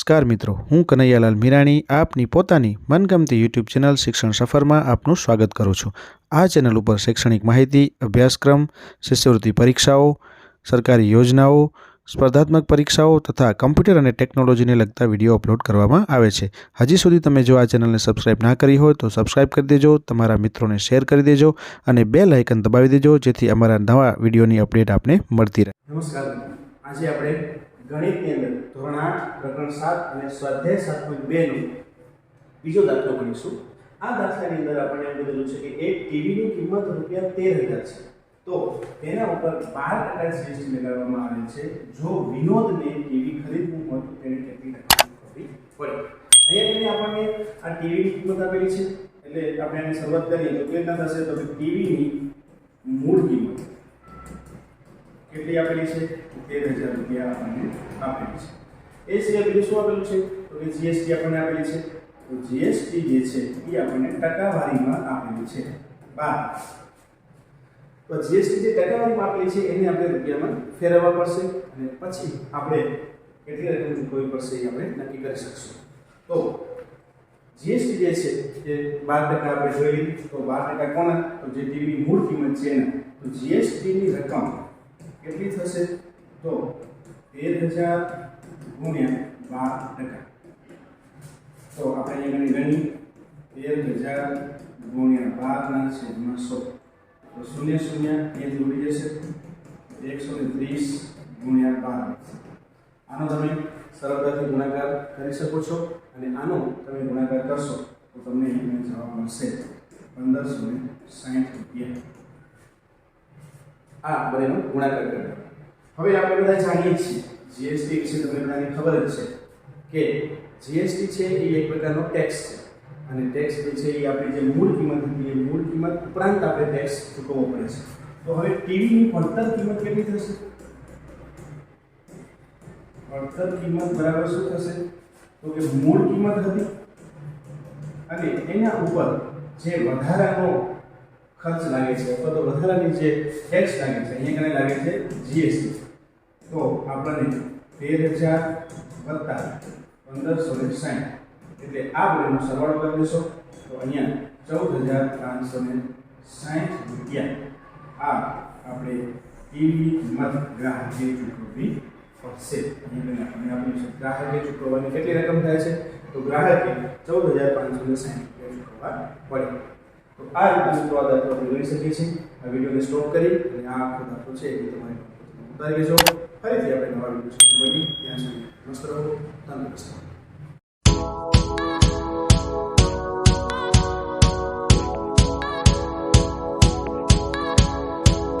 નમસ્કાર મિત્રો, હું કનૈયાલાલ મીરાણી આપની પોતાની મનગમતી યુટ્યુબ ચેનલ શિક્ષણ સફરમાં આપનું સ્વાગત કરું છું। આ ચેનલ ઉપર શૈક્ષણિક માહિતી, અભ્યાસક્રમ, શિષ્યવૃત્તિ પરીક્ષાઓ, સરકારી યોજનાઓ, સ્પર્ધાત્મક પરીક્ષાઓ તથા કમ્પ્યુટર અને ટેકનોલોજીને લગતા વિડીયો અપલોડ કરવામાં આવે છે। હજી સુધી તમે જો આ ચેનલને સબસ્ક્રાઇબ ના કરી હોય તો સબસ્ક્રાઇબ કરી દેજો, તમારા મિત્રોને શેર કરી દેજો અને બેલ આઇકન દબાવી દેજો જેથી અમારા નવા વિડીયોની અપડેટ આપને મળતી રહે। નમસ્કાર, આજે આપણે ગણિતની અંદર ધોરણ 8 પ્રકરણ 7 અને સ્વાધ્યાય 7.2 નો બીજો દાખલો ગણીશું। આ દાખલાની અંદર આપણે એમ કીધું છે કે એક ટીવીની કિંમત ₹13,000 છે, તો તેના ઉપર 12% જીએસટી લગાવવામાં આવેલ છે। જો વિનોદને ટીવી ખરીદવું હોય તો તેને કેટલી રકમ ચૂકવવી પડે? અહીંયા આપણને આ ટીવીની કિંમત આપેલી છે, એટલે આપણે આની શરૂઆત કરીએ તો કેવી રીતના થશે? તો કે ટીવીની મૂળ કિંમત કેટલી આપેલી છે? ₹13,000 આપણને આપેલી છે। એ સિવાય બીજું શું આપેલું છે? તો કે જીએસટી આપણને આપેલી છે। તો જીએસટી જે છે એ આપણને ટકાવારીમાં આપેલી છે 12। તો જીએસટી જે ટકાવારીમાં આપેલી છે એને આપણે રૂપિયામાં ફેરવવા પડશે અને પછી આપણે કેટલી રકમ ચૂકવવી પડશે એ આપણે નક્કી કરી શકશું। તો જીએસટી જે છે એ 12% આપણે જોઈ તો 12% કોના? તો જે ટીવીની મૂળ કિંમત છે એના। તો જીએસટી ની રકમ કેટલી થશે? તો 13,000 ગુણ્યા 12%। તો આપણે અહીંયા ગણી 13,000 ગુણ્યા 12 ના છેદમાં 100, તો 0 0 અહીંયાથી ઉડી જશે, 130 ગુણ્યા 12। આનો તમે સરળતાથી ગુણાકાર કરી શકો છો અને આનો તમે ગુણાકાર કરશો તો તમને અહીંયા જવાબ મળશે ₹1,560। આ બંનેનો ગુણાકાર કરવાનો। હવે આપણે બધા જાણીએ છીએ જીએસટી વિશે, તમને બધાને ખબર જ છે કે જીએસટી છે એ એક પ્રકારનો ટેક્સ છે અને ટેક્સ જે છે એ આપણી જે મૂળ કિંમત હતી એ મૂળ કિંમત ઉપરાંત આપણે ટેક્સ ચૂકવવો પડે છે। તો હવે ટીવીની પડતર કિંમત કેટલી થશે? પડતર કિંમત બરાબર શું થશે? તો કે મૂળ કિંમત હતી અને એના ઉપર જે વધારાનો ખર્ચ લાગે છે અથવા તો વધારાની જે ટેક્સ લાગે છે, અહીંયા કને લાગે છે જીએસટી। તો આપણને 13,000 વત્તા 1,560 એટલે આ બંનેનો સરવાળો કરી દેશો તો અહીંયા ₹14,560 આ આપણે ટીવી કિંમત ગ્રાહકે ચૂકવવી પડશે। અહીંયા આપણે આપણી છે ગ્રાહકે ચૂકવવાની કેટલી રકમ થાય છે? તો ગ્રાહકે ₹14,560 ચૂકવવા પડે। તો આ રીતે મિત્રો આ દાખલો આપણે ગણી શકીએ છીએ। આ વિડીયોને સ્ટોપ કરી અને આ આખો દાખલો છે એ તમારે ઉતારી લેજો। ફરીથી આપણે નવા વિડીયો સાથે મળીએ, ત્યાં સુધી મસ્ત રહો, તંદુરસ્ત રહો।